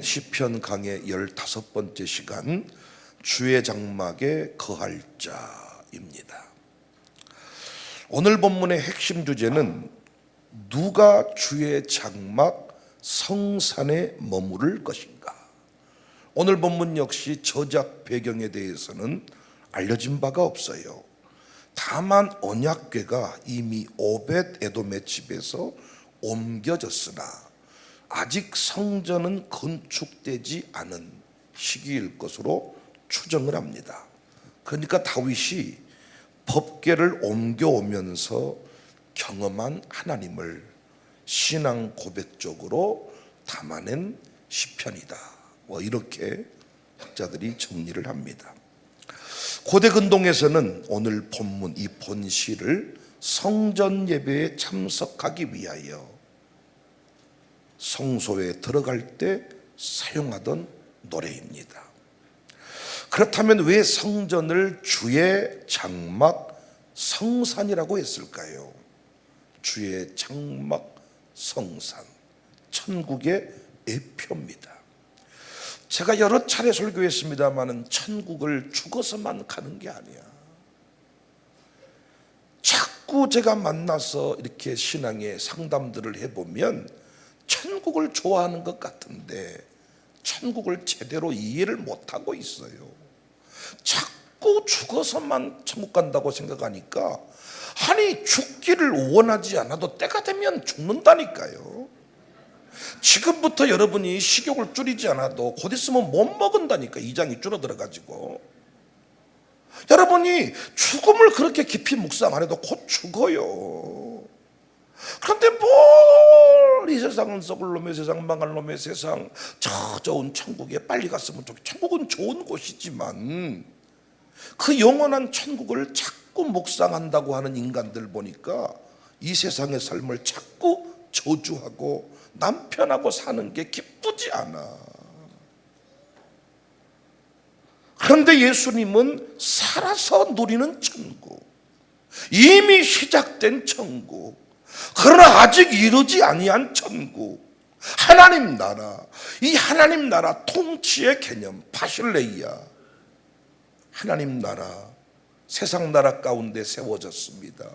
시편 강의 15번째 시간, 주의 장막에 거할 자입니다. 오늘 본문의 핵심 주제는 누가 주의 장막 성산에 머무를 것인가. 오늘 본문 역시 저작 배경에 대해서는 알려진 바가 없어요. 다만 언약궤가 이미 오벳 에돔의 집에서 옮겨졌으나 아직 성전은 건축되지 않은 시기일 것으로 추정을 합니다. 그러니까 다윗이 법궤를 옮겨오면서 경험한 하나님을 신앙 고백적으로 담아낸 시편이다, 이렇게 학자들이 정리를 합니다. 고대 근동에서는 오늘 본문 이 본시를 성전 예배에 참석하기 위하여 성소에 들어갈 때 사용하던 노래입니다. 그렇다면 왜 성전을 주의 장막 성산이라고 했을까요? 주의 장막 성산, 천국의 예표입니다. 제가 여러 차례 설교했습니다마는 천국을 죽어서만 가는 게 아니야. 자꾸 제가 만나서 이렇게 신앙의 상담들을 해보면 천국을 좋아하는 것 같은데 천국을 제대로 이해를 못하고 있어요. 자꾸 죽어서만 천국 간다고 생각하니까, 아니 죽기를 원하지 않아도 때가 되면 죽는다니까요. 지금부터 여러분이 식욕을 줄이지 않아도 곧 있으면 못 먹은다니까. 이장이 줄어들어가지고 여러분이 죽음을 그렇게 깊이 묵상 안 해도 곧 죽어요. 그런데 뭘 이 세상은 썩을 놈의 세상, 망할 놈의 세상, 저 좋은 천국에 빨리 갔으면 좋겠다. 천국은 좋은 곳이지만 그 영원한 천국을 자꾸 묵상한다고 하는 인간들 보니까 이 세상의 삶을 자꾸 저주하고 남편하고 사는 게 기쁘지 않아. 그런데 예수님은 살아서 누리는 천국, 이미 시작된 천국, 그러나 아직 이루지 아니한 천국, 하나님 나라, 이 하나님 나라 통치의 개념 바실레이아, 하나님 나라, 세상 나라 가운데 세워졌습니다.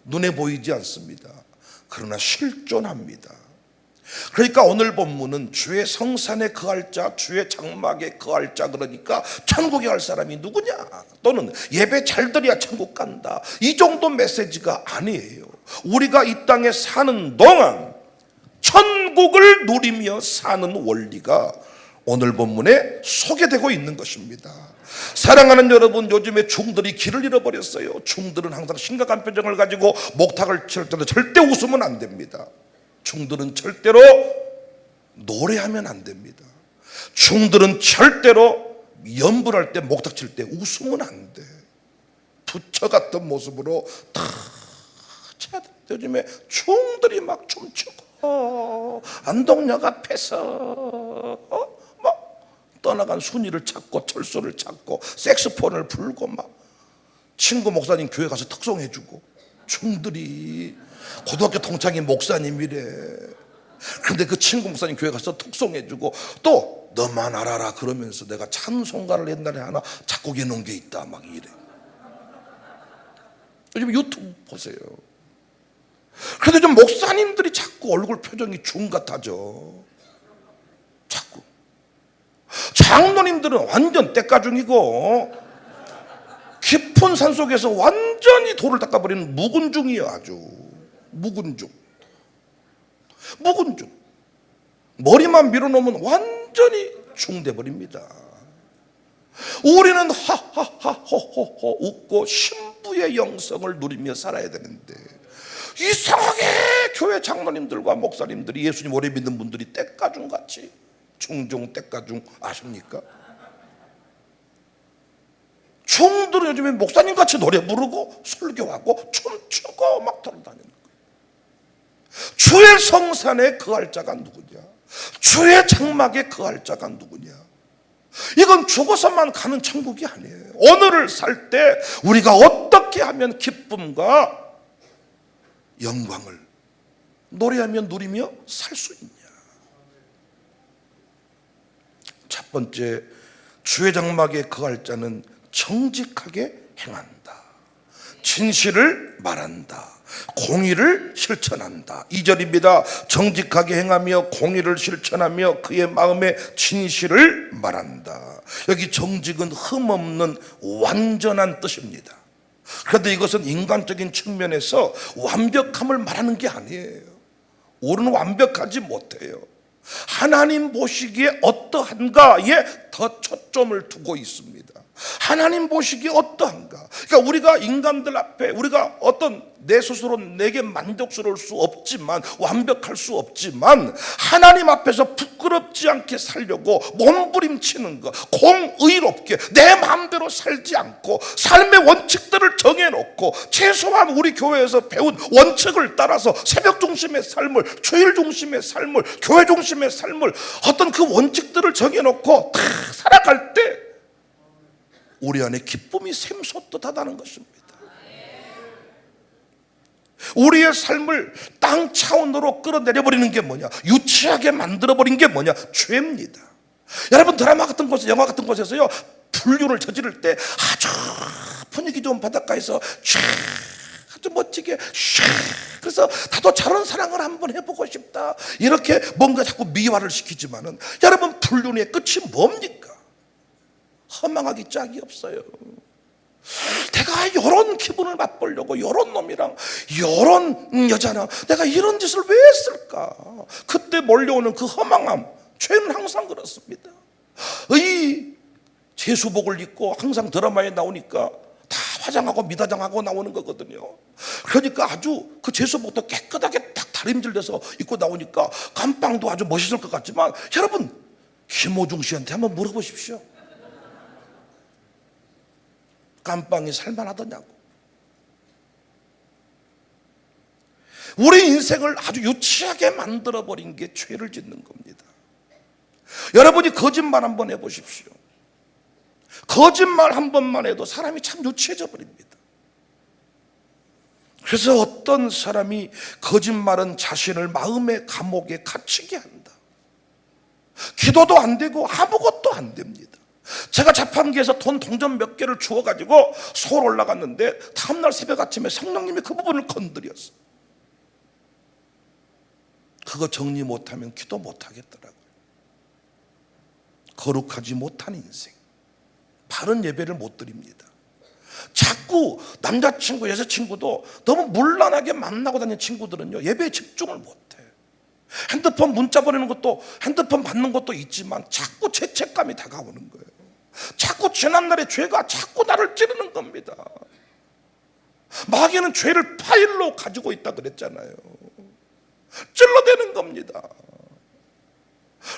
눈에 보이지 않습니다. 그러나 실존합니다. 그러니까 오늘 본문은 주의 성산에 거할 자, 주의 장막에 거할 자, 그러니까 천국에 갈 사람이 누구냐, 또는 예배 잘 드려야 천국 간다, 이 정도 메시지가 아니에요. 우리가 이 땅에 사는 동안 천국을 누리며 사는 원리가 오늘 본문에 소개되고 있는 것입니다. 사랑하는 여러분, 요즘에 중들이 길을 잃어버렸어요. 중들은 항상 심각한 표정을 가지고 목탁을 칠 때도 절대 웃으면 안 됩니다. 중들은 절대로 노래하면 안 됩니다. 중들은 절대로 연불할 때, 목탁 칠 때 웃으면 안 돼. 부처 같은 모습으로 다 쳐야 돼. 요즘에 중들이 막 춤추고 안동역 앞에서 막 떠나간 순이를 찾고 철수를 찾고 색소폰을 불고 막 친구 목사님 교회 가서 특송해주고, 중들이 고등학교 동창인 목사님이래. 그런데 그 친구 목사님 교회 가서 특송해주고 또 너만 알아라 그러면서 내가 찬송가를 옛날에 하나 작곡해 놓은 게 있다 막 이래. 요즘 유튜브 보세요. 그런데 좀 목사님들이 자꾸 얼굴 표정이 중 같아져. 자꾸 장로님들은 완전 때가중이고 깊은 산속에서 완전히 돌을 닦아버리는 묵은 중이에요. 아주 묵은 중. 머리만 밀어놓으면 완전히 중돼버립니다. 우리는 하하하 호호호 웃고 신부의 영성을 누리며 살아야 되는데, 이상하게 교회 장로님들과 목사님들이, 예수님 오래 믿는 분들이 때가중같이 중중 때가중 아십니까? 중들은 요즘에 목사님같이 노래 부르고 설교하고 춤추고 막 돌아다니는 거예요. 주의 성산에 거할 자가 누구냐, 주의 장막에 거할 자가 누구냐, 이건 죽어서만 가는 천국이 아니에요. 오늘을 살 때 우리가 어떻게 하면 기쁨과 영광을 노래하며 누리며 살 수 있냐. 첫 번째, 주의 장막에 거할 자는 정직하게 행한다. 진실을 말한다. 공의를 실천한다. 2절입니다. 정직하게 행하며 공의를 실천하며 그의 마음에 진실을 말한다. 여기 정직은 흠없는 완전한 뜻입니다. 그런데 이것은 인간적인 측면에서 완벽함을 말하는 게 아니에요. 우리는 완벽하지 못해요. 하나님 보시기에 어떠한가에 더 초점을 두고 있습니다. 하나님 보시기에 어떠한가. 그러니까 우리가 인간들 앞에 우리가 어떤 내 스스로 내게 만족스러울 수 없지만, 완벽할 수 없지만, 하나님 앞에서 부끄럽지 않게 살려고 몸부림치는 것, 공의롭게 내 마음대로 살지 않고 삶의 원칙들을 정해놓고 최소한 우리 교회에서 배운 원칙을 따라서 새벽 중심의 삶을, 주일 중심의 삶을, 교회 중심의 삶을, 어떤 그 원칙들을 정해놓고 다 살아갈 때 우리 안에 기쁨이 샘솟듯하다는 것입니다. 우리의 삶을 땅 차원으로 끌어내려버리는 게 뭐냐? 유치하게 만들어버린 게 뭐냐? 죄입니다. 여러분, 드라마 같은 곳, 영화 같은 곳에서요, 불륜을 저지를 때 아주 분위기 좋은 바닷가에서 아주 멋지게 그래서 나도 저런 사랑을 한번 해보고 싶다, 이렇게 뭔가 자꾸 미화를 시키지만은, 여러분, 불륜의 끝이 뭡니까? 허망하기 짝이 없어요. 내가 이런 기분을 맛보려고 이런 놈이랑 이런 여자랑 내가 이런 짓을 왜 했을까? 그때 몰려오는 그 허망함, 죄는 항상 그렇습니다. 이 제수복을 입고 항상 드라마에 나오니까 다 화장하고 미화장하고 나오는 거거든요. 그러니까 아주 그 제수복도 깨끗하게 딱 다림질돼서 입고 나오니까 감방도 아주 멋있을 것 같지만, 여러분, 김호중 씨한테 한번 물어보십시오. 감방이 살만하더냐고. 우리 인생을 아주 유치하게 만들어버린 게 죄를 짓는 겁니다. 여러분이 거짓말 한번 해보십시오. 거짓말 한 번만 해도 사람이 참 유치해져 버립니다. 그래서 어떤 사람이 거짓말은 자신을 마음의 감옥에 갇히게 한다. 기도도 안 되고 아무것도 안 됩니다. 제가 자판기에서 돈 동전 몇 개를 주워가지고 서울 올라갔는데 다음날 새벽 아침에 성령님이 그 부분을 건드렸어요. 그거 정리 못하면 기도 못하겠더라고요. 거룩하지 못한 인생, 바른 예배를 못 드립니다. 자꾸 남자친구, 여자친구도 너무 문란하게 만나고 다니는 친구들은요, 예배에 집중을 못해. 핸드폰 문자 보내는 것도, 핸드폰 받는 것도 있지만 자꾸 죄책감이 다가오는 거예요. 자꾸 지난날의 죄가 자꾸 나를 찌르는 겁니다. 마귀는 죄를 파일로 가지고 있다 그랬잖아요. 찔러대는 겁니다.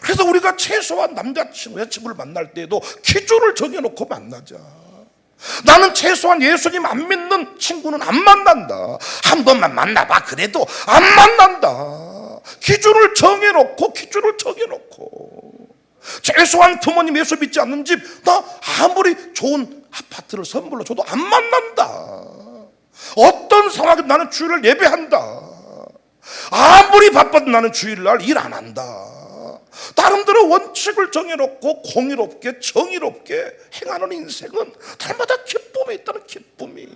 그래서 우리가 최소한 남자친구, 여자친구를 만날 때에도 기준을 정해놓고 만나자. 나는 최소한 예수님 안 믿는 친구는 안 만난다. 한 번만 만나봐. 그래도 안 만난다. 기준을 정해놓고 최소한 부모님 예수 믿지 않는 집, 나 아무리 좋은 아파트를 선물로 줘도 안 만난다. 어떤 상황에도 나는 주일을 예배한다. 아무리 바빠도 나는 주일날 일 안 한다. 나름대로 원칙을 정해놓고 공의롭게 정의롭게 행하는 인생은 날마다 기쁨이 있다는, 기쁨이.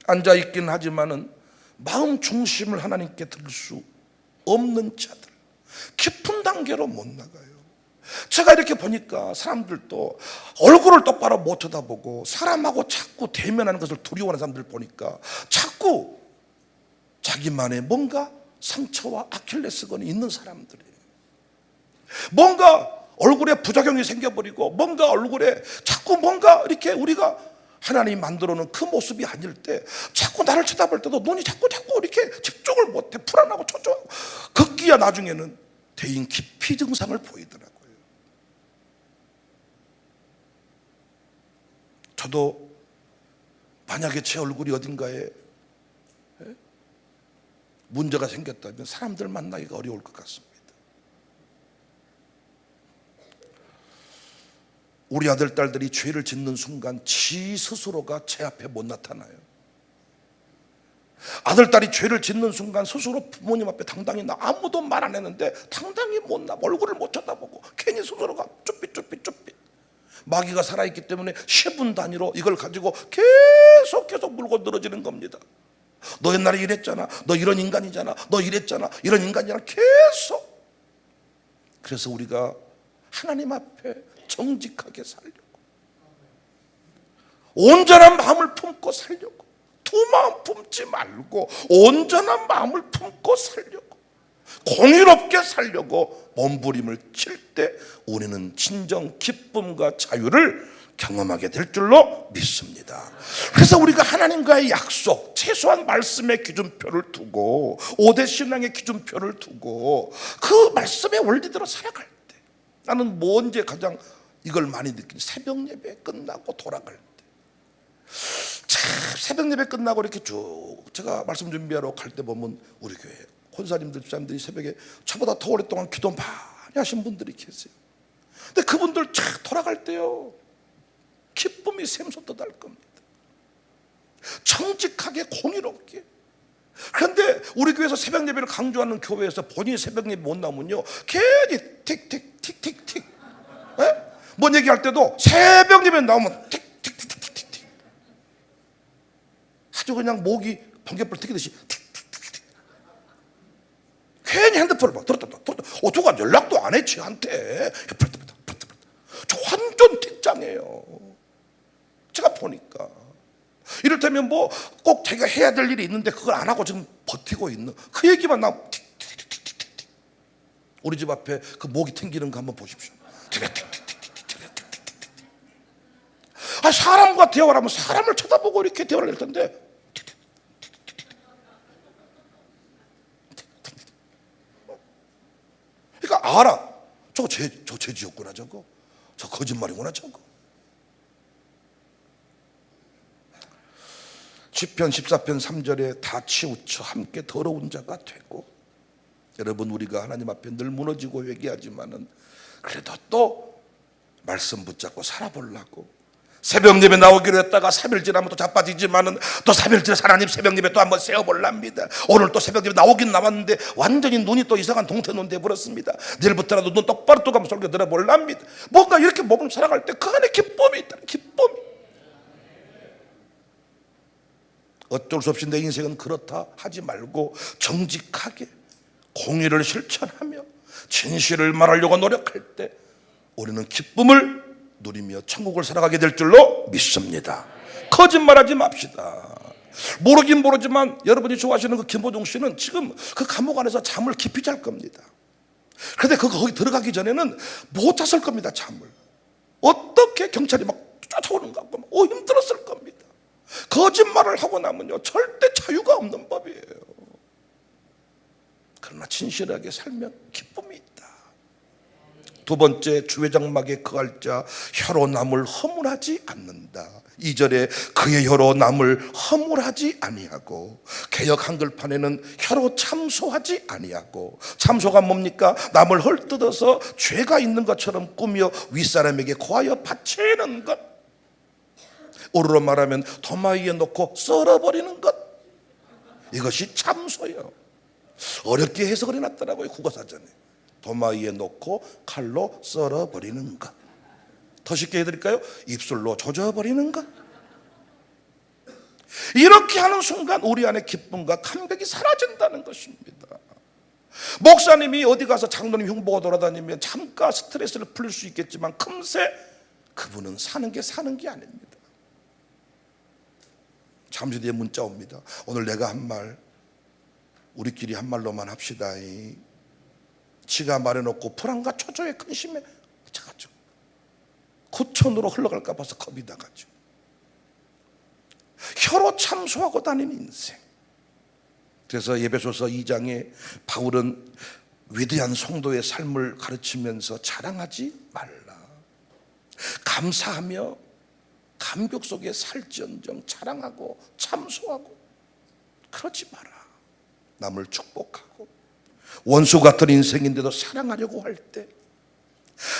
앉아있긴 하지만은 마음 중심을 하나님께 들 수 없는 자들, 깊은 단계로 못 나가요. 제가 이렇게 보니까 사람들도 얼굴을 똑바로 못 쳐다보고 사람하고 자꾸 대면하는 것을 두려워하는 사람들 보니까 자꾸 자기만의 뭔가 상처와 아킬레스건이 있는 사람들이에요. 뭔가 얼굴에 부작용이 생겨버리고 뭔가 얼굴에 자꾸 뭔가 이렇게 우리가 하나님이 만들어 놓은 그 모습이 아닐 때 자꾸 나를 쳐다볼 때도 눈이 자꾸 이렇게 집중을 못해. 불안하고 초조하고. 급기야 나중에는 대인 기피 증상을 보이더라고요. 저도 만약에 제 얼굴이 어딘가에 문제가 생겼다면 사람들 만나기가 어려울 것 같습니다. 우리 아들, 딸들이 죄를 짓는 순간 지 스스로가 제 앞에 못 나타나요. 아들, 딸이 죄를 짓는 순간 스스로 부모님 앞에 당당히 나, 아무도 말 안 했는데 당당히 못 나, 얼굴을 못 쳐다보고 괜히 스스로가 쭈삣 마귀가 살아있기 때문에 10분 단위로 이걸 가지고 계속 물고 늘어지는 겁니다. 너 옛날에 이랬잖아, 너 이런 인간이잖아, 너 이랬잖아, 이런 인간이잖아, 계속. 그래서 우리가 하나님 앞에 정직하게 살려고, 온전한 마음을 품고 살려고, 두 마음 품지 말고 온전한 마음을 품고 살려고, 공의롭게 살려고 몸부림을 칠 때 우리는 진정 기쁨과 자유를 경험하게 될 줄로 믿습니다. 그래서 우리가 하나님과의 약속, 최소한 말씀의 기준표를 두고, 5대 신앙의 기준표를 두고 그 말씀의 원리대로 살아갈 때, 나는 뭐 언제 가장 이걸 많이 느끼니, 새벽 예배 끝나고 돌아갈 때. 참, 새벽 예배 끝나고 이렇게 쭉 제가 말씀 준비하러 갈 때 보면 우리 교회 권사님들, 집사님들이 새벽에 저보다 더 오랫동안 기도 많이 하신 분들이 계세요. 근데 그분들 쫙 돌아갈 때요, 기쁨이 샘솟듯할 겁니다. 정직하게, 공의롭게. 그런데 우리 교회에서 새벽 예배를 강조하는 교회에서 본인이 새벽 예배 못 나오면요, 괜히 틱틱틱틱틱, 뭔 얘기할 때도 새벽 예배 나오면 틱틱틱틱틱, 아주 그냥 목이 번개불 튀기듯이 틱틱틱틱. 괜히 핸드폰을 막 들었다 누가 연락도 안 해 지한테. 저 완전 틱장이에요. 제가 보니까 이를테면 뭐 꼭 자기가 해야 될 일이 있는데 그걸 안 하고 지금 버티고 있는 그 얘기만 나오면 틱틱틱틱틱. 우리 집 앞에 그 모기 튕기는 거 한번 보십시오. 아, 사람과 대화를 하면 사람을 쳐다보고 이렇게 대화를 할 텐데, 그러니까 알아. 저거 죄 지었구나, 저거. 저 거짓말이구나, 저거. 시편 14편 3절에 다 치우쳐 함께 더러운 자가 되고. 여러분, 우리가 하나님 앞에 늘 무너지고 회개하지만은 그래도 또 말씀 붙잡고 살아보려고, 새벽 예배 나오기로 했다가 3일 지나면 또 자빠지지만은 또 3일 지나서 하나님 새벽 예배 또 한번 세워볼랍니다. 오늘 또 새벽 예배 나오긴 나왔는데 완전히 눈이 또 이상한 동태눈 돼버렸습니다. 내일부터라도 눈 똑바로 뜨고 한번 설교 들어볼랍니다. 뭔가 이렇게 몸을 살아갈 때 그 안에 기쁨이 있다. 기쁨이. 어쩔 수 없이 내 인생은 그렇다 하지 말고 정직하게 공의를 실천하며 진실을 말하려고 노력할 때 우리는 기쁨을 누리며 천국을 살아가게 될 줄로 믿습니다. 거짓말하지 맙시다. 모르긴 모르지만 여러분이 좋아하시는 그 김호중 씨는 지금 그 감옥 안에서 잠을 깊이 잘 겁니다. 그런데 거기 들어가기 전에는 못 잤을 겁니다. 잠을. 어떻게 경찰이 막 쫓아오는가 힘들었을 겁니다. 거짓말을 하고 나면요, 절대 자유가 없는 법이에요. 그러나 진실하게 살면 기쁨이 있다. 두 번째, 주회장막에 거할 자 혀로 남을 허물하지 않는다. 2절에 그의 혀로 남을 허물하지 아니하고, 개역 한글판에는 혀로 참소하지 아니하고. 참소가 뭡니까? 남을 헐뜯어서 죄가 있는 것처럼 꾸며 윗사람에게 고하여 바치는 것. 오르로 말하면 도마위에 놓고 썰어버리는 것. 이것이 참소예요. 어렵게 해석을 해놨더라고요, 국어사전에. 도마위에 놓고 칼로 썰어버리는 것. 더 쉽게 해드릴까요? 입술로 조져버리는 것. 이렇게 하는 순간 우리 안에 기쁨과 감격이 사라진다는 것입니다. 목사님이 어디 가서 장로님 흉보고 돌아다니면 잠깐 스트레스를 풀릴 수 있겠지만 금세 그분은 사는 게 아닙니다. 잠시 뒤에 문자 옵니다. 오늘 내가 한 말, 우리끼리 한 말로만 합시다. 지가 말해놓고 불안과 초조의 근심에 미쳐가지고 구천으로 흘러갈까 봐서 겁이 나가죠. 혀로 참소하고 다니는 인생. 그래서 에베소서 2장에 바울은 위대한 성도의 삶을 가르치면서 자랑하지 말라. 감사하며 감격 속에 살지언정 자랑하고 참소하고 그러지 마라. 남을 축복하고 원수 같은 인생인데도 사랑하려고 할 때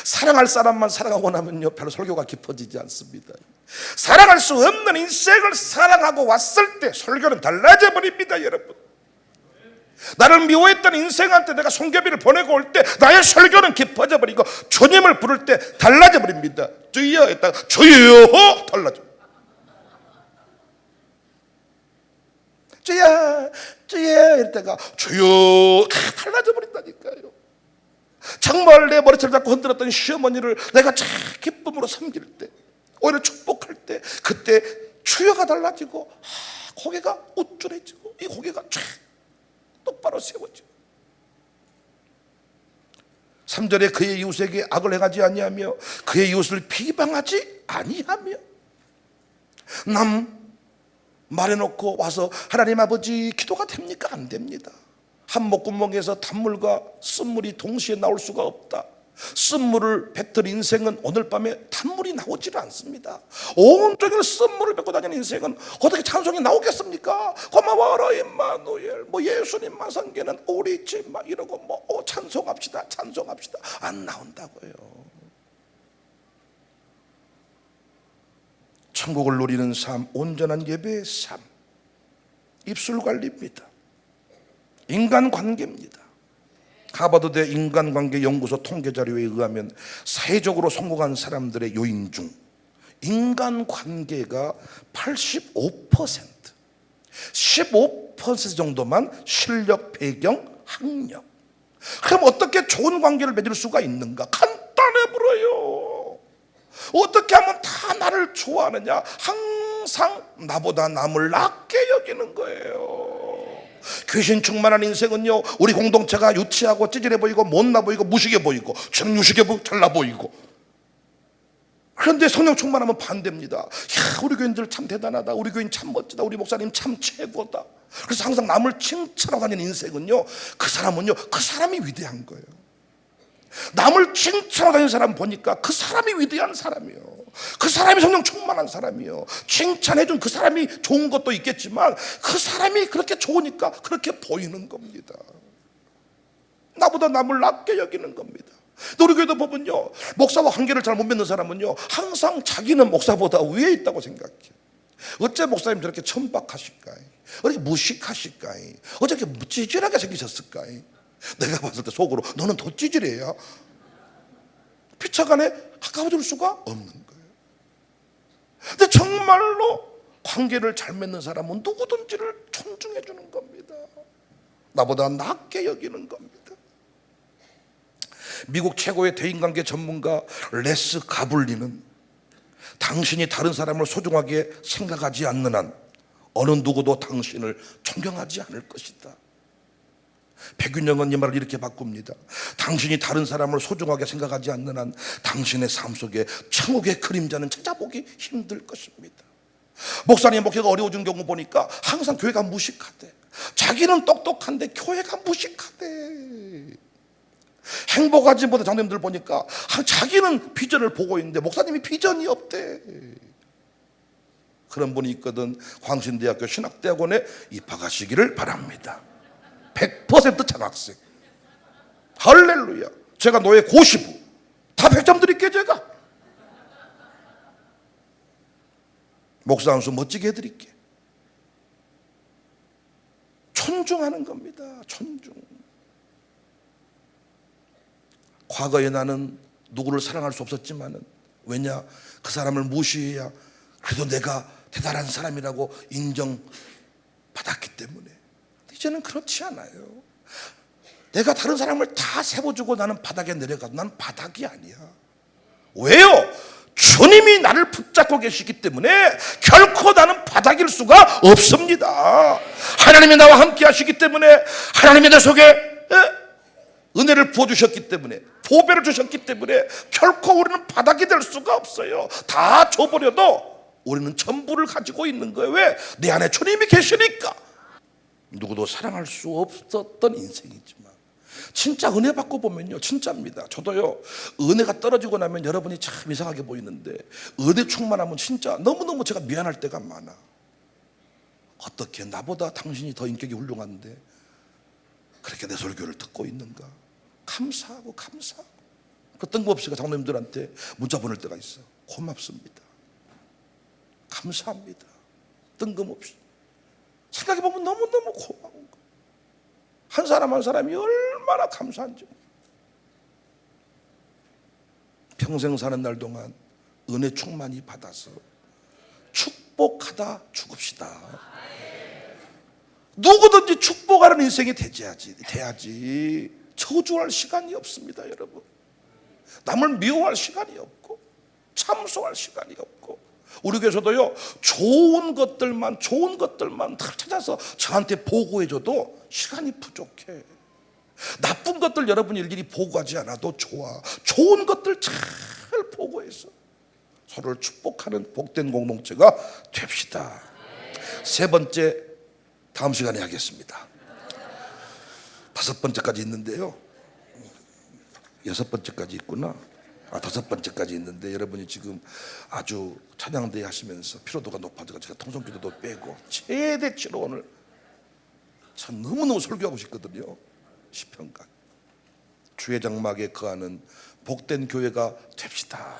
사랑할 사람만 사랑하고 나면요 별로 설교가 깊어지지 않습니다. 사랑할 수 없는 인생을 사랑하고 왔을 때 설교는 달라져 버립니다. 여러분, 나를 미워했던 인생한테 내가 성교비를 보내고 올 때 나의 설교는 깊어져 버리고 주님을 부를 때 달라져 버립니다. 주여 했다가 주여 달라져. 주여 주여 이랬다가 주여 달라져 버린다니까요. 정말 내 머리채를 잡고 흔들었던 시어머니를 내가 참 기쁨으로 섬길 때, 오히려 축복할 때, 그때 주여가 달라지고 고개가 우쭐해지고 이 고개가 쫙 똑바로 세워지고. 3절에 그의 이웃에게 악을 행하지 아니하며 그의 이웃을 비방하지 아니하며. 남 말해놓고 와서 하나님 아버지 기도가 됩니까? 안 됩니다. 한 목구멍에서 단물과 쓴물이 동시에 나올 수가 없다. 쓴물을 뱉을 인생은 오늘 밤에 단물이 나오질 않습니다. 온종일 쓴물을 뱉고 다니는 인생은 어떻게 찬송이 나오겠습니까? 고마워라 임마누엘, 뭐 예수님만 섬기는 우리 집 막 이러고 뭐 찬송합시다 찬송합시다 안 나온다고요. 천국을 누리는 삶, 온전한 예배의 삶, 입술 관리입니다. 인간관계입니다. 하버드대 인간관계연구소 통계자료에 의하면 사회적으로 성공한 사람들의 요인 중 인간관계가 85%, 15% 정도만 실력, 배경, 학력. 그럼 어떻게 좋은 관계를 맺을 수가 있는가? 간단해 보여요. 어떻게 하면 다 나를 좋아하느냐? 항상 나보다 남을 낮게 여기는 거예요. 귀신 충만한 인생은요, 우리 공동체가 유치하고 찌질해 보이고 못나 보이고 무식해 보이고 저는 유식해 보이고 잘나 보이고. 그런데 성령 충만하면 반대입니다. 야, 우리 교인들 참 대단하다, 우리 교인 참 멋지다, 우리 목사님 참 최고다. 그래서 항상 남을 칭찬하고 다니는 인생은요, 그 사람이 위대한 거예요. 남을 칭찬하고 다니는 사람 보니까 그 사람이 위대한 사람이에요. 그 사람이 성령 충만한 사람이에요. 칭찬해준 그 사람이 좋은 것도 있겠지만 그 사람이 그렇게 좋으니까 그렇게 보이는 겁니다. 나보다 남을 낮게 여기는 겁니다. 우리 교회도 보면요, 목사와 관계를 잘 못 맺는 사람은요 항상 자기는 목사보다 위에 있다고 생각해요. 어째 목사님 저렇게 천박하실까? 어떻게 무식하실까? 어떻게 찌질하게 생기셨을까? 내가 봤을 때 속으로 너는 더 찌질해야 피차간에 가까워질 수가 없는 거예요. 근데 정말로 관계를 잘 맺는 사람은 누구든지를 존중해 주는 겁니다. 나보다 낮게 여기는 겁니다. 미국 최고의 대인관계 전문가 레스 가블리는 당신이 다른 사람을 소중하게 생각하지 않는 한 어느 누구도 당신을 존경하지 않을 것이다. 백윤영은 이 말을 이렇게 바꿉니다. 당신이 다른 사람을 소중하게 생각하지 않는 한 당신의 삶 속에 천국의 그림자는 찾아보기 힘들 것입니다. 목사님 목회가 어려워진 경우 보니까 항상 교회가 무식하대. 자기는 똑똑한데 교회가 무식하대. 행복하지 못한 장로님들 보니까 자기는 비전을 보고 있는데 목사님이 비전이 없대. 그런 분이 있거든. 광신대학교 신학대학원에 입학하시기를 바랍니다. 100% 장학생. 할렐루야. 제가 노예 고시부 다 100점 드릴게요. 제가 목사 한 수 멋지게 해드릴게. 존중하는 겁니다. 존중. 과거에 나는 누구를 사랑할 수 없었지만은, 왜냐? 그 사람을 무시해야 그래도 내가 대단한 사람이라고 인정받았기 때문에. 이제는 그렇지 않아요. 내가 다른 사람을 다 세워주고 나는 바닥에 내려가도 나는 바닥이 아니야. 왜요? 주님이 나를 붙잡고 계시기 때문에 결코 나는 바닥일 수가 없습니다. 하나님이 나와 함께 하시기 때문에, 하나님이 내 속에 은혜를 부어주셨기 때문에, 보배를 주셨기 때문에 결코 우리는 바닥이 될 수가 없어요. 다 줘버려도 우리는 전부를 가지고 있는 거예요. 왜? 내 안에 주님이 계시니까. 누구도 사랑할 수 없었던 인생이지만 진짜 은혜 받고 보면요, 진짜입니다. 저도요, 은혜가 떨어지고 나면 여러분이 참 이상하게 보이는데 은혜 충만하면 진짜 너무너무 제가 미안할 때가 많아. 어떻게 나보다 당신이 더 인격이 훌륭한데 그렇게 내 설교를 듣고 있는가. 감사하고 감사하고 그 뜬금없이 장로님들한테 문자 보낼 때가 있어. 고맙습니다. 감사합니다. 뜬금없이. 생각해보면 너무너무 고마운 거. 한 사람 한 사람이 얼마나 감사한지. 평생 사는 날 동안 은혜 충만히 받아서 축복하다 죽읍시다. 누구든지 축복하는 인생이 돼야지. 저주할 시간이 없습니다, 여러분. 남을 미워할 시간이 없고 참소할 시간이 없고. 우리 교회에서도요, 좋은 것들만 다 찾아서 저한테 보고해줘도 시간이 부족해. 나쁜 것들 여러분 일일이 보고하지 않아도 좋아. 좋은 것들 잘 보고해서 서로를 축복하는 복된 공동체가 됩시다. 세 번째, 다음 시간에 하겠습니다. 5번째까지 있는데요. 6번째까지 있구나. 5번째까지 있는데, 여러분이 지금 아주 찬양대회 하시면서 피로도가 높아져서 제가 통성기도도 빼고 최대치로 오늘 참 너무너무 설교하고 싶거든요. 시편가 주의 장막에 거하는 복된 교회가 됩시다.